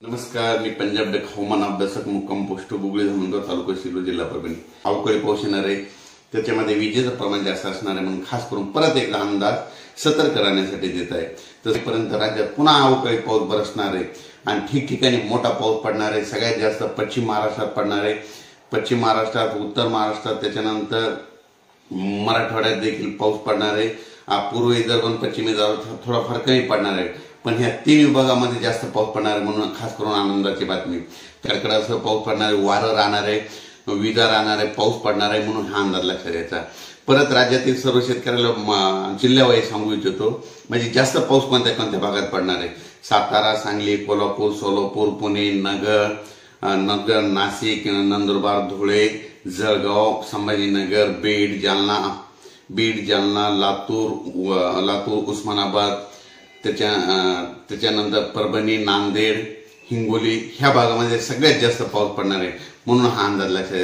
नमस्कार, मी पंजाब डेक हवामान अभ्यासक मुक्काम पोस्ट बुगळी धामणगाव तालुका शिरूर जिल्हा परभणी। अवकाळी पाऊस येणार आहे, त्याच्यामध्ये विजेचं प्रमाण जास्त असणार आहे म्हणून खास करून परत एकदा अंदाज सतर्क करण्यासाठी देत आहे। तसेपर्यंत राज्यात पुन्हा अवकाळी पाऊस बरसणार आहे आणि ठिकठिकाणी मोठा पाऊस पडणार आहे। सगळ्यात जास्त पश्चिम महाराष्ट्रात पडणार आहे। पश्चिम महाराष्ट्रात, उत्तर महाराष्ट्रात, त्याच्यानंतर मराठवाड्यात देखील पाऊस पडणार आहे। पूर्व विदर्भ आणि पश्चिम विदर्भात थोडाफार कमी पडणार आहे, पण ह्या तीन विभागामध्ये जास्त पाऊस पडणार आहे म्हणून खास करून आनंदाची बातमी। कडकडासह पाऊस पडणार आहे, वारं राहणार आहे, विजा राहणार आहे, पाऊस पडणार आहे म्हणून हा अंदाज लक्षात घ्यायचा। परत राज्यातील सर्व शेतकऱ्याला जिल्ह्यावाईज सांगू इच्छितो, म्हणजे जास्त पाऊस कोणत्या कोणत्या भागात पडणार आहे। सातारा, सांगली, कोल्हापूर, सोलापूर, पुणे, नगर, नाशिक, नंदुरबार, धुळे, जळगाव, संभाजीनगर, बीड, जालना, लातूर, उस्मानाबाद, त्याच्यानंतर परभणी, नांदेड, हिंगोली ह्या भागामध्ये सगळ्यात जास्त पाऊस पडणार आहे म्हणून हा अंदाज लक्षात